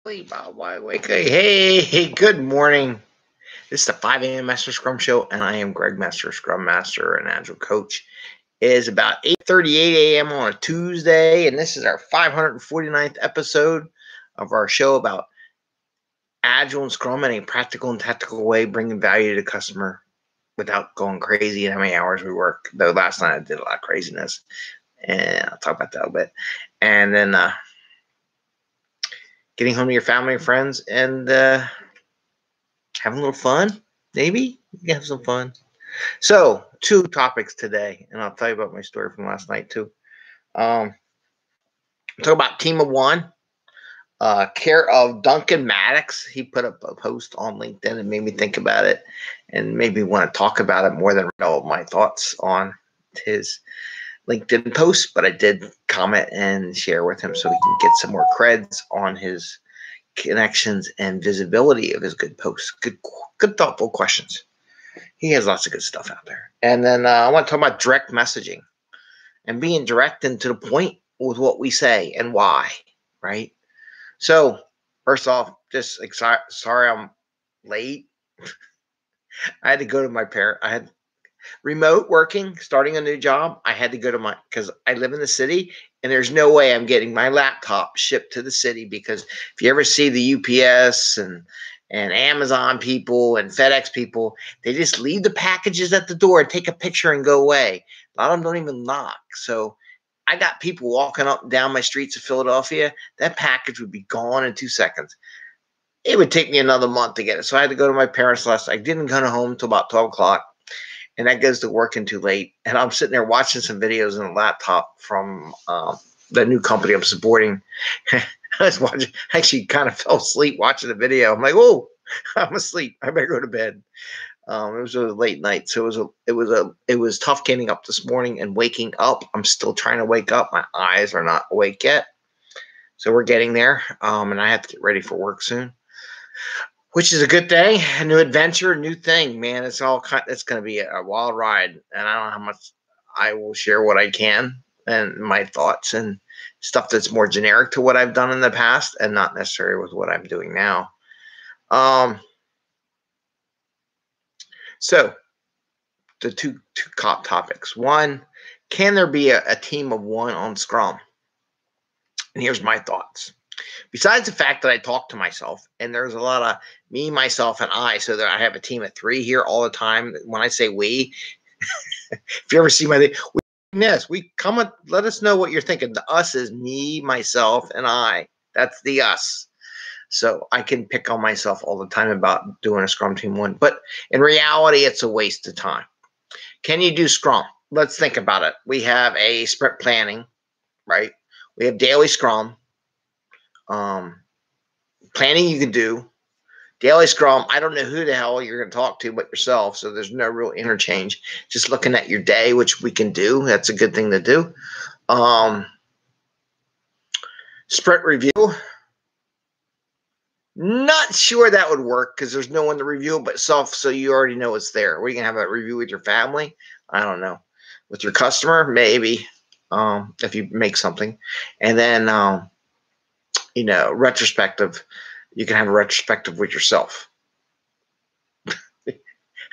Bob, why wake? Hey, good morning. This is the 5 a.m. Master Scrum Show, and I am Greg Master, Scrum Master and Agile Coach. It is about 8:38 a.m. on a Tuesday, and this is our 549th episode of our show about Agile and Scrum in a practical and tactical way, bringing value to the customer without going crazy and how many hours we work. Though last night I did a lot of craziness, and I'll talk about that a bit. And then getting home to your family and friends and having a little fun. Maybe you can have some fun. So, two topics today, and I'll tell you about my story from last night too. Talk about Team of One, care of Duncan Maddox. He put up a post on LinkedIn and made me think about it, and made me want to talk about it more than read all of my thoughts on his LinkedIn post. But I did comment and share with him so he can get some more creds on his connections and visibility of his good posts. Good thoughtful questions. He has lots of good stuff out there. And then I want to talk about direct messaging and being direct and to the point with what we say and why, right? So, first off, just sorry I'm late. I had to go to my parent. I had remote working, starting a new job. I had to go to because I live in the city, and there's no way I'm getting my laptop shipped to the city, because if you ever see the UPS and Amazon people and FedEx people, they just leave the packages at the door, take a picture, and go away. A lot of them don't even knock. So I got people walking up and down my streets of Philadelphia. That package would be gone in 2 seconds. It would take me another month to get it. So I had to go to my parents last night. I didn't go home until about 12 o'clock. And that goes to working too late. And I'm sitting there watching some videos on a laptop from the new company I'm supporting. I was watching, actually kind of fell asleep watching the video. I'm like, whoa, I'm asleep. I better go to bed. It was a late night. So it was tough getting up this morning and waking up. I'm still trying to wake up. My eyes are not awake yet. So we're getting there. And I have to get ready for work soon, which is a good thing. A new adventure, a new thing, man. It's going to be a wild ride. And I don't know how much I will share what I can and my thoughts and stuff that's more generic to what I've done in the past and not necessarily with what I'm doing now. So the two topics. One, can there be a team of one on Scrum? And here's my thoughts. Besides the fact that I talk to myself, and there's a lot of me, myself, and I, so that I have a team of three here all the time. When I say we, if you ever see we comment, let us know what you're thinking. The us is me, myself, and I. That's the us. So I can pick on myself all the time about doing a Scrum Team 1. But in reality, it's a waste of time. Can you do Scrum? Let's think about it. We have a sprint planning, right? We have daily Scrum. Planning you can do. Daily Scrum, I don't know who the hell you're going to talk to but yourself, so there's no real interchange. Just looking at your day, which we can do. That's a good thing to do. Sprint review. Not sure that would work because there's no one to review it but yourself, so you already know it's there. We can have a review with your family. I don't know. With your customer, maybe, if you make something. And then, retrospective. You can have a retrospective with yourself. I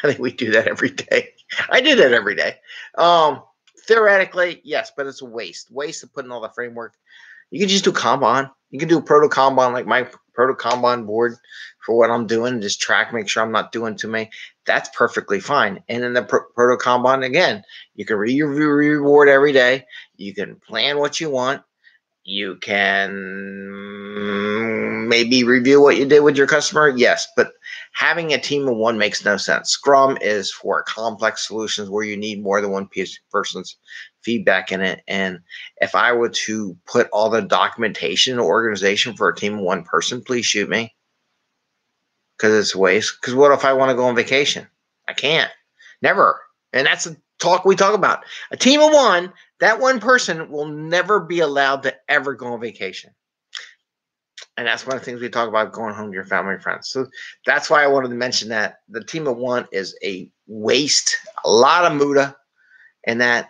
think we do that every day. I do that every day. Theoretically, yes, but it's a waste. Waste of putting all the framework. You can just do Kanban. You can do Proto Kanban, like my Proto Kanban board for what I'm doing. Just track, make sure I'm not doing too many. That's perfectly fine. And in the Proto Kanban, again, you can reward every day. You can plan what you want. You can maybe review what you did with your customer. Yes, but having a team of one makes no sense. Scrum is for complex solutions where you need more than one person's feedback in it. And if I were to put all the documentation or organization for a team of one person, please shoot me, because it's a waste. Because what if I want to go on vacation? I can't. Never. And that's the talk we talk about. A team of one, that one person will never be allowed to ever go on vacation. And that's one of the things we talk about, going home to your family and friends. So that's why I wanted to mention that the team of one is a waste, a lot of muda, and that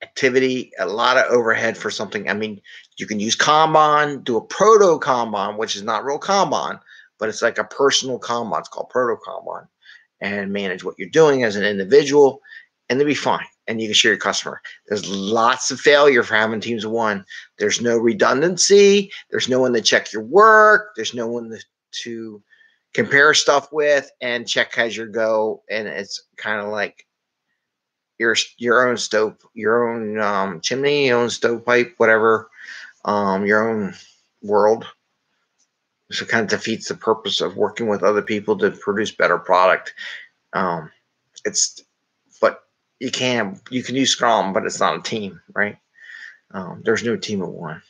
activity, a lot of overhead for something. I mean, you can use Kanban, do a proto Kanban, which is not real Kanban, but it's like a personal Kanban. It's called proto Kanban, and manage what you're doing as an individual, and they'll be fine. And you can share your customer. There's lots of failure for having teams of one. There's no redundancy. There's no one to check your work. There's no one to compare stuff with and check as you go. And it's kind of like your own stove, your own chimney, your own stovepipe, whatever, your own world. So it kind of defeats the purpose of working with other people to produce better product. But you can use Scrum, but it's not a team, right? There's no team of one.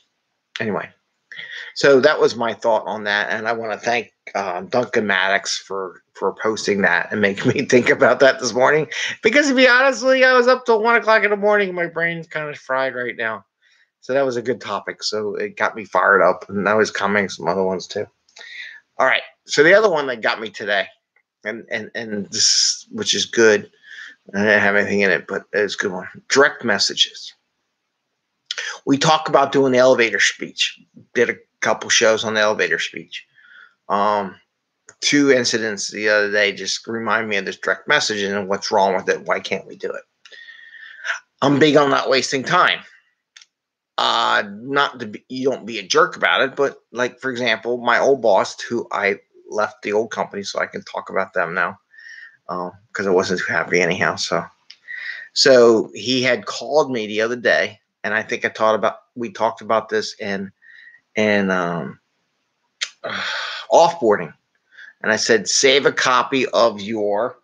Anyway, so that was my thought on that, and I want to thank Duncan Maddox for posting that and making me think about that this morning. Because to be honest with you, I was up till 1 o'clock in the morning. And my brain's kind of fried right now. So that was a good topic. So it got me fired up, and I was commenting some other ones too. All right. So the other one that got me today, and this, which is good. I didn't have anything in it, but it's a good one. Direct messages. We talk about doing the elevator speech. Did a couple shows on the elevator speech. 2 incidents the other day just remind me of this direct messaging and what's wrong with it. Why can't we do it? I'm big on not wasting time. Not to be, you don't be a jerk about it, but like, for example, my old boss, who I left the old company, so I can talk about them now, because I wasn't too happy anyhow. So he had called me the other day, and I think we talked about this in offboarding. And I said, save a copy of your,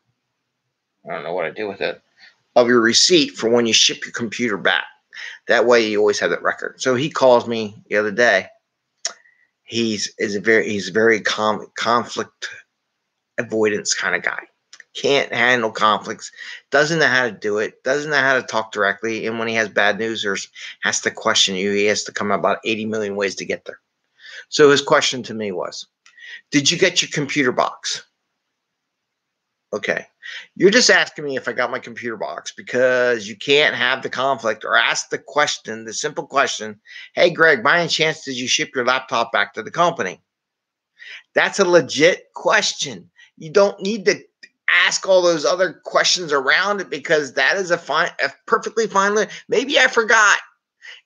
I don't know what I do with it, of your receipt for when you ship your computer back. That way you always have that record. So he calls me the other day. He's very conflict avoidance kind of guy. Can't handle conflicts. Doesn't know how to do it. Doesn't know how to talk directly. And when he has bad news or has to question you, he has to come up about 80 million ways to get there. So his question to me was, did you get your computer box? Okay. You're just asking me if I got my computer box because you can't have the conflict or ask the question, the simple question, hey, Greg, by any chance, did you ship your laptop back to the company? That's a legit question. You don't need to ask all those other questions around it because that is a perfectly fine. Maybe I forgot.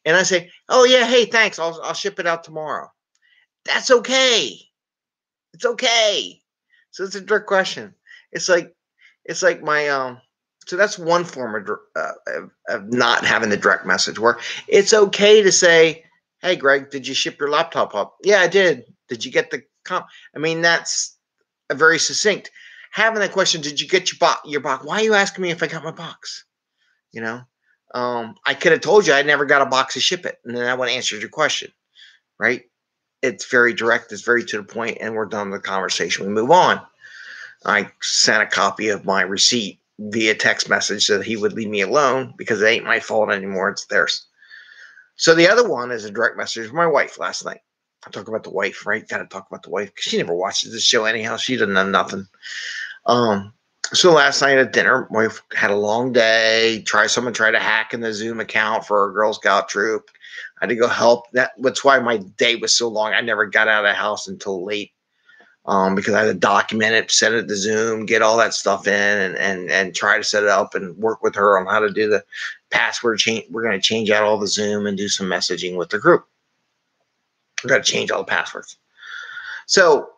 And I say, oh, yeah, hey, thanks. I'll ship it out tomorrow. That's okay. It's okay. So it's a direct question. It's like my so that's one form of not having the direct message where it's okay to say, hey, Greg, did you ship your laptop up? Yeah, I did. Did you get the comp? I mean, that's a very succinct. Having that question, did you get your box? Why are you asking me if I got my box? You know, I could have told you I never got a box to ship it, and then I would have answered your question, right? It's very direct. It's very to the point, and we're done with the conversation. We move on. I sent a copy of my receipt via text message so that he would leave me alone because it ain't my fault anymore. It's theirs. So the other one is a direct message with my wife last night. I talk about the wife, right? Got to talk about the wife because she never watches this show anyhow. She doesn't know nothing. So last night at dinner, my wife had a long day. Someone tried to hack in the Zoom account for our Girl Scout troop. I had to go help. That's why my day was so long. I never got out of the house until late. Because I had to document it, send it to Zoom, get all that stuff in, and try to set it up and work with her on how to do the password change. We're going to change out all the Zoom and do some messaging with the group. We're going to change all the passwords. So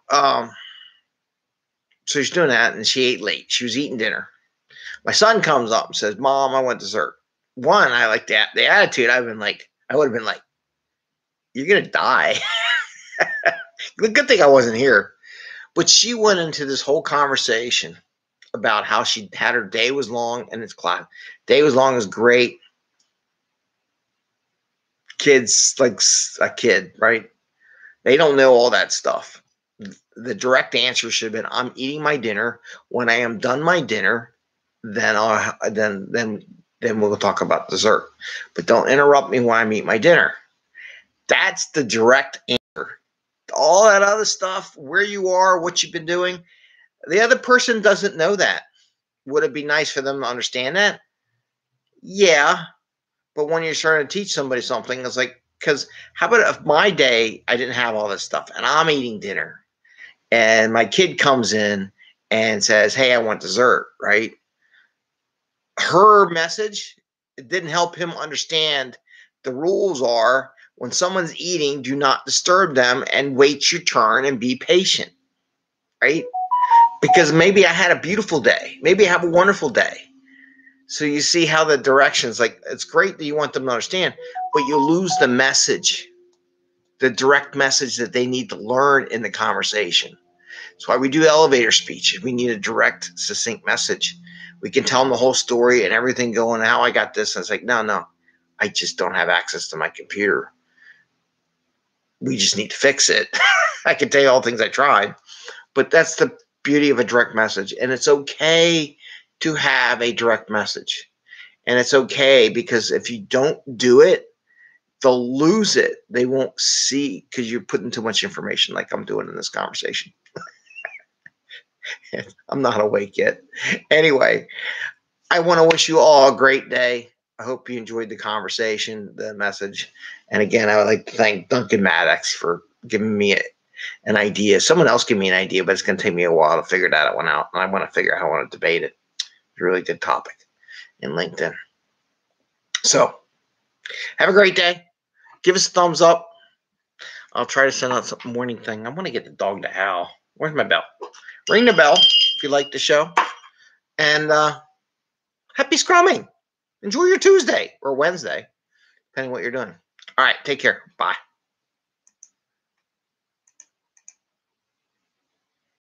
she's doing that, and she ate late. She was eating dinner. My son comes up and says, Mom, I want dessert. One, I like that. The attitude, I would have been like, you're going to die. The good thing I wasn't here. But she went into this whole conversation about how she had her day was long and it's class. Day was long is great. Kids like a kid, right? They don't know all that stuff. The direct answer should have been, I'm eating my dinner. When I am done my dinner, then we'll talk about dessert. But don't interrupt me when I eat my dinner. That's the direct answer. All that other stuff, where you are, what you've been doing, the other person doesn't know that. Would it be nice for them to understand that? Yeah, But when you're trying to teach somebody something, it's like, because how about if my day, I didn't have all this stuff and I'm eating dinner and my kid comes in and says, hey, I want dessert, right? Her message, it didn't help him understand the rules are when someone's eating, do not disturb them and wait your turn and be patient, right? Because maybe I had a beautiful day. Maybe I have a wonderful day. So you see how the directions, like, it's great that you want them to understand, but you lose the message, the direct message that they need to learn in the conversation. That's why we do elevator speech. We need a direct, succinct message. We can tell them the whole story and everything going, how I got this. And it's like, no, I just don't have access to my computer. We just need to fix it. I can tell you all the things I tried, but that's the beauty of a direct message. And it's okay to have a direct message. And it's okay because if you don't do it, they'll lose it. They won't see because you're putting too much information like I'm doing in this conversation. I'm not awake yet. Anyway, I want to wish you all a great day. I hope you enjoyed the conversation, the message. And again, I would like to thank Duncan Maddox for giving me an idea. Someone else gave me an idea, but it's going to take me a while to figure that one out. And I want to figure out how I want to debate it. It's a really good topic in LinkedIn. So have a great day. Give us a thumbs up. I'll try to send out some morning thing. I want to get the dog to howl. Where's my bell? Ring the bell if you like the show. And happy scrumming. Enjoy your Tuesday or Wednesday, depending on what you're doing. All right. Take care. Bye.